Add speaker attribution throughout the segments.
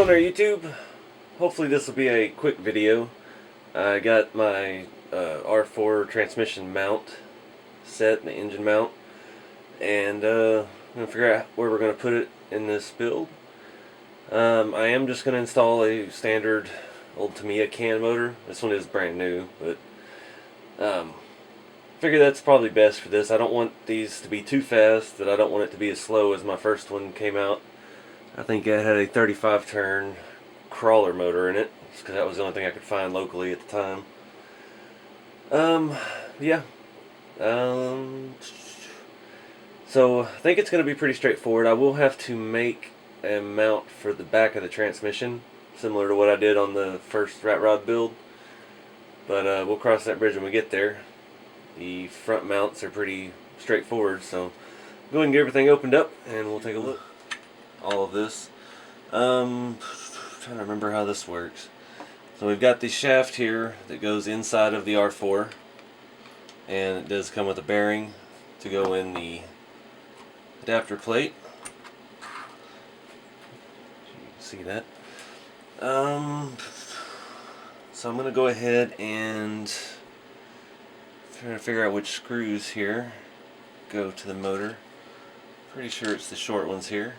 Speaker 1: there, YouTube? Hopefully this will be a quick video. I got my R4 transmission mount set, the engine mount, and I'm going to figure out where we're going to put it in this build. I am just going to install a standard old Tamiya can motor. This one is brand new, but figure that's probably best for this. I don't want these to be too fast, and I don't want it to be as slow as my first one came out. I think it had a 35 turn crawler motor in it, because that was the only thing I could find locally at the time. Yeah. So I think it's going to be pretty straightforward. I will have to make a mount for the back of the transmission, similar to what I did on the first rat rod build. But we'll cross that bridge when we get there. The front mounts are pretty straightforward, so go ahead and get everything opened up and we'll take a look. All of this. Trying to remember how this works. So we've got the shaft here that goes inside of the R4, and it does come with a bearing to go in the adapter plate. You can see that. So I'm going to go ahead and try to figure out which screws here go to the motor. Pretty sure it's the short ones here.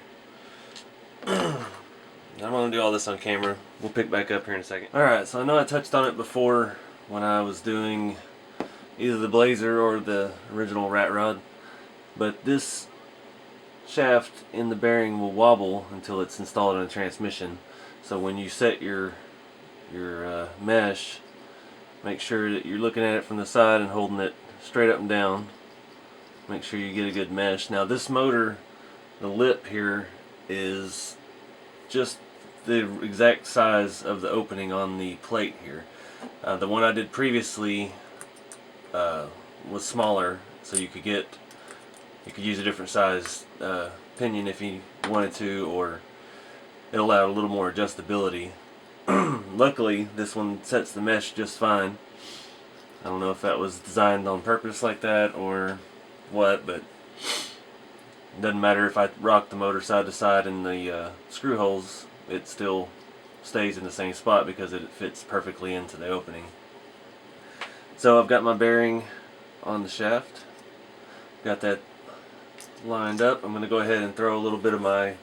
Speaker 1: I'm going to do all this on camera. We'll pick back up here in a second. Alright, so I know I touched on it before when I was doing either the Blazer or the original rat rod, but this shaft in the bearing will wobble until it's installed in a transmission. So when you set your mesh, make sure that you're looking at it from the side and holding it straight up and down. Make sure you get a good mesh. Now this motor, the lip here is just the exact size of the opening on the plate here. The one I did previously was smaller, so you could use a different size pinion if you wanted to, or it allowed a little more adjustability. Luckily, this one sets the mesh just fine. I don't know if that was designed on purpose like that or what, but it doesn't matter if I rock the motor side to side in the screw holes, it still stays in the same spot because it fits perfectly into the opening. So I've got my bearing on the shaft, got that lined up. I'm going to go ahead and throw a little bit of my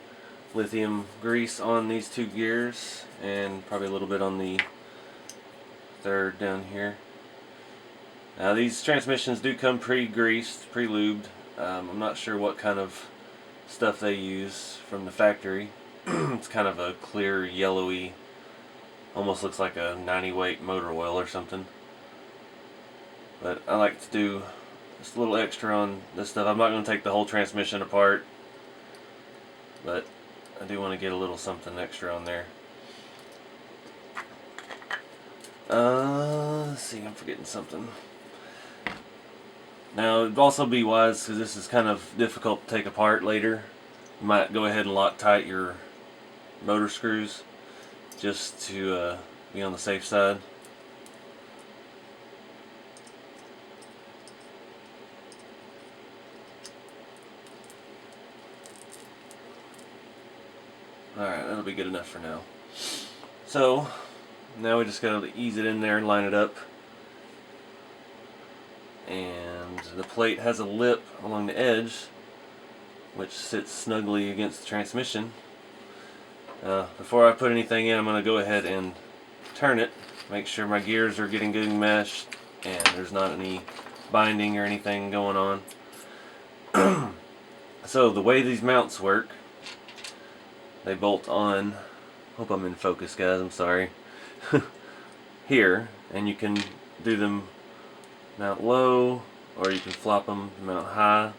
Speaker 1: lithium grease on these two gears, and probably a little bit on the third down here. Now these transmissions do come pre-greased, pre-lubed. I'm not sure what kind of stuff they use from the factory. It's kind of a clear yellowy, almost looks like a 90 weight motor oil or something. But I like to do just a little extra on this stuff. I'm not going to take the whole transmission apart, but I do want to get a little something extra on there. Let's see, I'm forgetting something. Now, it'd also be wise, because this is kind of difficult to take apart later, you might go ahead and Loctite your motor screws just to be on the safe side. Alright, that'll be good enough for now. So, now we just gotta ease it in there and line it up. And the plate has a lip along the edge which sits snugly against the transmission. Before I put anything in, I'm going to go ahead and turn it, make sure my gears are getting good meshed and there's not any binding or anything going on. So the way these mounts work, they bolt on, hope I'm in focus guys, I'm sorry, here, and you can do them mount low, or you can flop them mount high.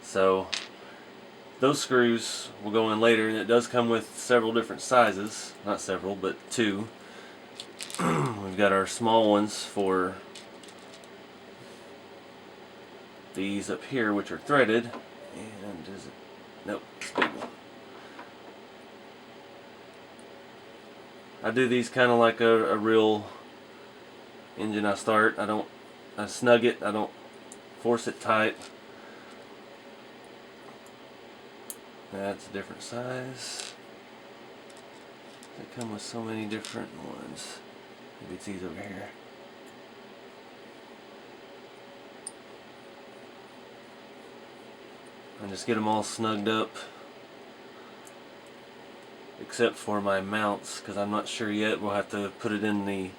Speaker 1: So those screws will go in later, and it does come with several different sizes, not several, but two. We've got our small ones for these up here, which are threaded, and is it? Nope, it's a big one. I do these kind of like a real engine I start. I snug it, I don't force it tight. That's a different size. They come with so many different ones. Maybe it's these over here. And just get them all snugged up, except for my mounts, because I'm not sure yet. We'll have to put it in the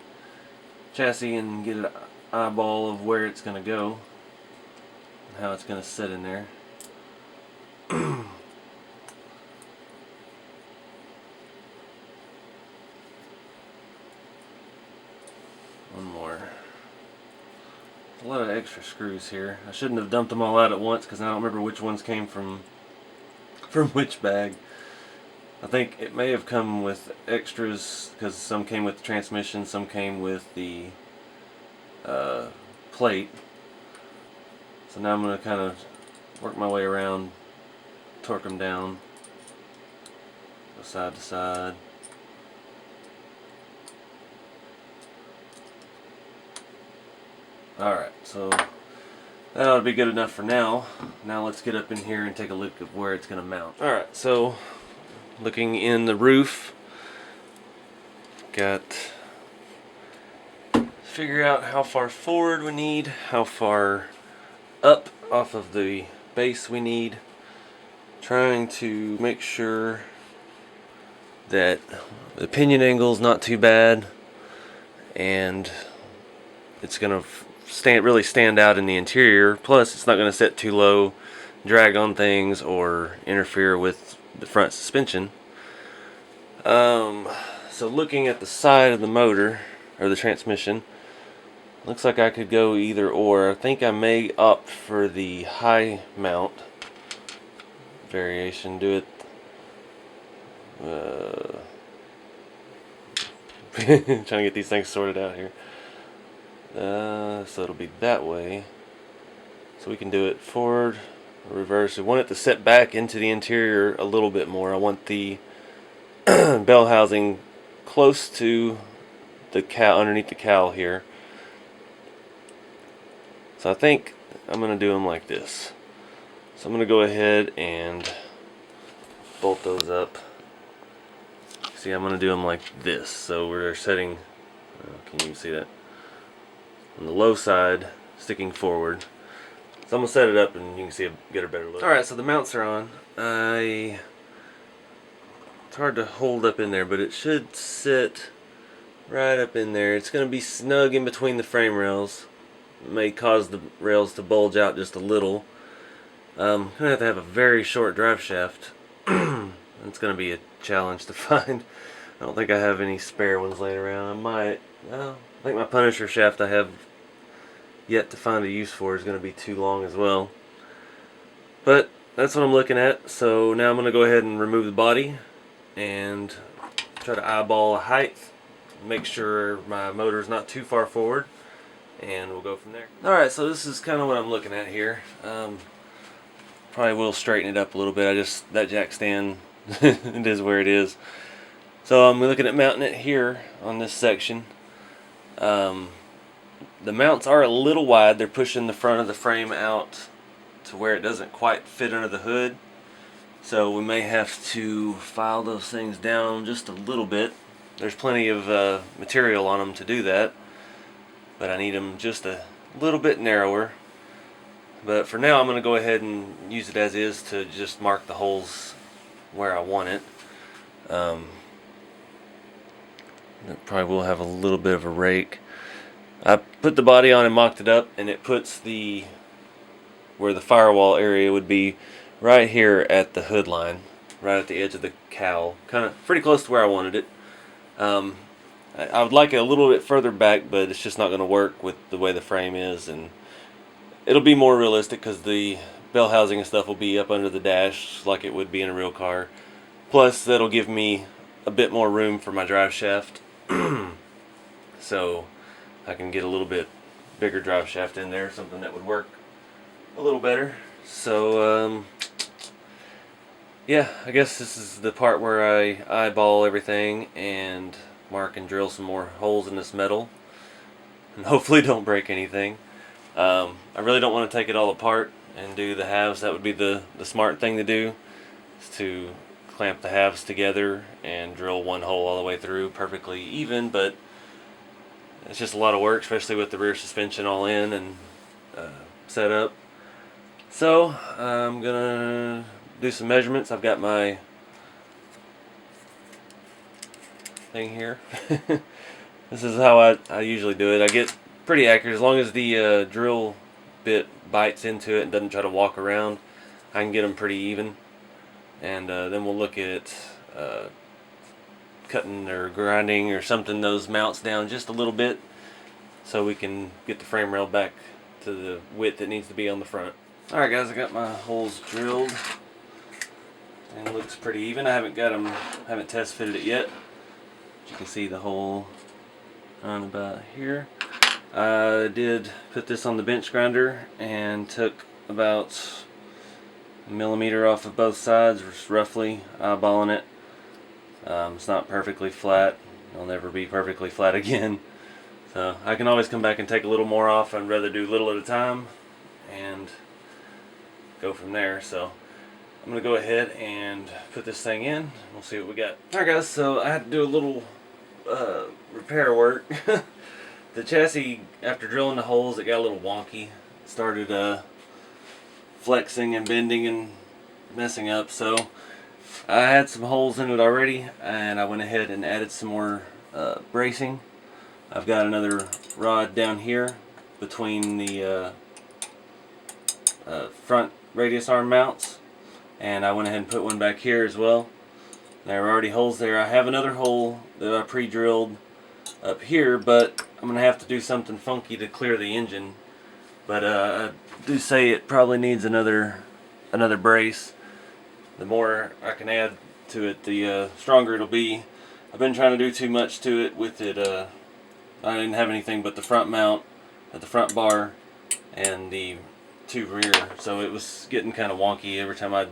Speaker 1: chassis and get an eyeball of where it's going to go and how it's going to sit in there. One more. A lot of extra screws here. I shouldn't have dumped them all out at once because I don't remember which ones came from which bag. I think it may have come with extras because some came with the transmission, some came with the plate. So now I'm going to kind of work my way around, torque them down, go side to side. Alright, so that ought to be good enough for now. Now let's get up in here and take a look at where it's going to mount. Alright, so looking in the roof, got figure out how far forward we need, how far up off of the base we need, trying to make sure that the pinion angle is not too bad and it's going to really stand out in the interior. Plus it's not going to set too low, drag on things, or interfere with the front suspension. So looking at the side of the motor or the transmission, looks like I could go either or. I think I may opt for the high mount variation. Do it. Trying to get these things sorted out here. So it'll be that way. So we can do it forward, reverse. I want it to set back into the interior a little bit more. I want the bell housing close to the cowl, underneath the cowl here. So I think I'm going to do them like this. So I'm going to go ahead and bolt those up. See, I'm going to do them like this. So we're setting, can you see that? On the low side, sticking forward. So I'm going to set it up and you can see get a better look. Alright, so the mounts are on. It's hard to hold up in there, but it should sit right up in there. It's going to be snug in between the frame rails. It may cause the rails to bulge out just a little. I'm going to have a very short drive shaft. It's going to be a challenge to find. I don't think I have any spare ones laying around. I might. Well, I think my Punisher shaft I have yet to find a use for is going to be too long as well. But that's what I'm looking at. So now I'm going to go ahead and remove the body and try to eyeball a height. Make sure my motor is not too far forward. And we'll go from there. Alright, so this is kind of what I'm looking at here. Probably will straighten it up a little bit. That jack stand, it is where it is. So I'm looking at mounting it here on this section. The mounts are a little wide. They're pushing the front of the frame out to where it doesn't quite fit under the hood. So we may have to file those things down just a little bit. There's plenty of material on them to do that, but I need them just a little bit narrower. But for now I'm going to go ahead and use it as is to just mark the holes where I want it. It probably will have a little bit of a rake. I put the body on and mocked it up, and it puts where the firewall area would be right here at the hood line, right at the edge of the cowl, kind of pretty close to where I wanted it. I would like it a little bit further back, but it's just not going to work with the way the frame is, and it'll be more realistic because the bell housing and stuff will be up under the dash like it would be in a real car. Plus that'll give me a bit more room for my drive shaft, so I can get a little bit bigger drive shaft in there, something that would work a little better. So yeah, I guess this is the part where I eyeball everything and mark and drill some more holes in this metal and hopefully don't break anything. I really don't want to take it all apart and do the halves. That would be the smart thing to do, is to clamp the halves together and drill one hole all the way through perfectly even, but it's just a lot of work, especially with the rear suspension all in and set up. So I'm gonna do some measurements. I've got my thing here. This is how I usually do it. I get pretty accurate as long as the drill bit bites into it and doesn't try to walk around. I can get them pretty even, and then we'll look at cutting or grinding or something those mounts down just a little bit so we can get the frame rail back to the width it needs to be on the front. Alright guys, I got my holes drilled and it looks pretty even. I haven't test fitted it yet. You can see the hole on about here. I did put this on the bench grinder and took about a millimeter off of both sides, just roughly eyeballing it. It's not perfectly flat. It'll never be perfectly flat again. So I can always come back and take a little more off. I'd rather do little at a time and go from there. So I'm going to go ahead and put this thing in. We'll see what we got. Alright guys, so I had to do a little repair work. The chassis, after drilling the holes, it got a little wonky. It started flexing and bending and messing up. So I had some holes in it already, and I went ahead and added some more bracing. I've got another rod down here between the front radius arm mounts, and I went ahead and put one back here as well. There are already holes there. I have another hole that I pre-drilled up here, but I'm going to have to do something funky to clear the engine. But I do say it probably needs another brace. The more I can add to it, the stronger it'll be. I've been trying to do too much to it with it. I didn't have anything but the front mount at the front bar and the two rear, so it was getting kind of wonky every time I'd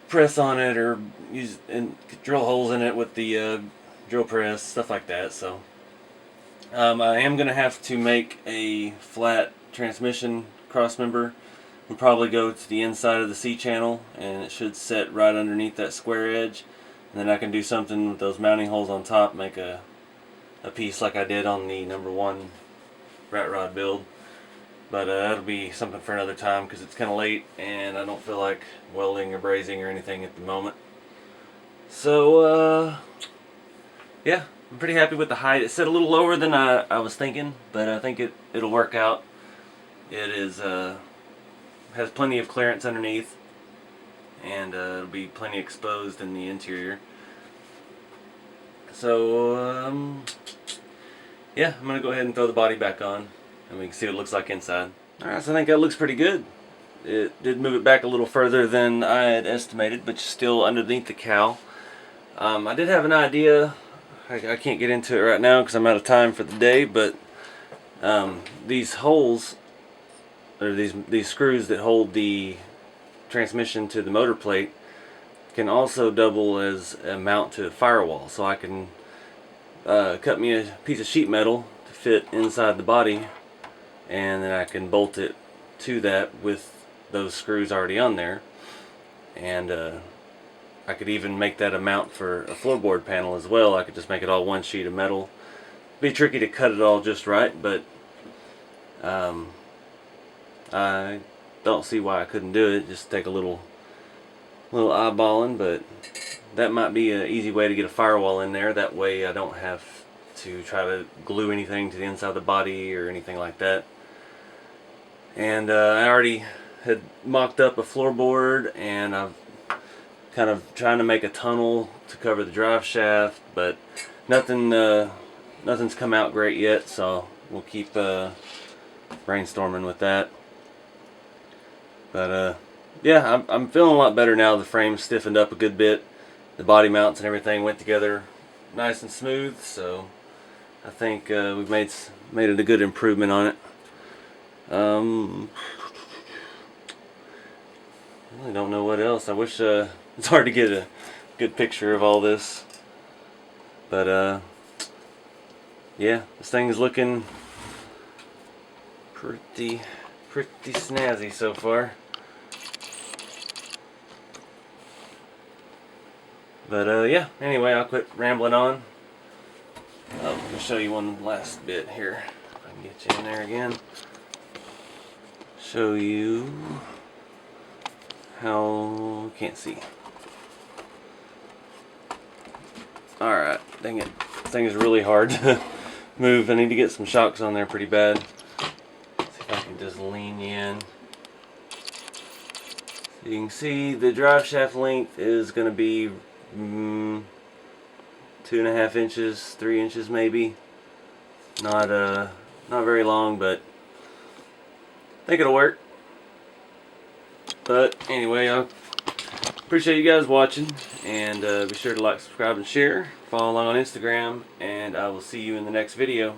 Speaker 1: press on it or use and drill holes in it with the drill press, stuff like that. So I am going to have to make a flat transmission cross member. We'll probably go to the inside of the C channel, and it should set right underneath that square edge, and then I can do something with those mounting holes on top, make a piece like I did on the #1 rat rod build. But that'll be something for another time because it's kind of late and I don't feel like welding or brazing or anything at the moment. So yeah, I'm pretty happy with the height. It's set a little lower than I was thinking, but I think it'll work out. It is has plenty of clearance underneath, and it'll be plenty exposed in the interior. So yeah, I'm gonna go ahead and throw the body back on, and we can see what it looks like inside. Alright, so I think that looks pretty good. It did move it back a little further than I had estimated, but still underneath the cowl. I did have an idea. I can't get into it right now because I'm out of time for the day, but these holes, or these screws that hold the transmission to the motor plate, can also double as a mount to a firewall. So I can cut me a piece of sheet metal to fit inside the body, and then I can bolt it to that with those screws already on there. And I could even make that a mount for a floorboard panel as well. I could just make it all one sheet of metal. It'd be tricky to cut it all just right, but I don't see why I couldn't do it. Just take a little eyeballing, but that might be an easy way to get a firewall in there. That way I don't have to try to glue anything to the inside of the body or anything like that. And I already had mocked up a floorboard, and I've kind of trying to make a tunnel to cover the drive shaft, but nothing's come out great yet, so we'll keep brainstorming with that. But yeah, I'm feeling a lot better now. The frame's stiffened up a good bit. The body mounts and everything went together nice and smooth, so I think we've made it a good improvement on it. I really don't know what else. I wish it's hard to get a good picture of all this, but yeah, this thing is looking pretty snazzy so far. But yeah, anyway, I'll quit rambling on. Let me show you one last bit here. If I can get you in there again. Show you how, can't see. Alright, dang it. This thing is really hard to move. I need to get some shocks on there pretty bad. See if I can just lean you in. So you can see the drive shaft length is going to be 2.5 inches, 3 inches maybe. Not very long, but I think it'll work. But anyway, I appreciate you guys watching, and be sure to like, subscribe, and share. Follow along on Instagram, and I will see you in the next video.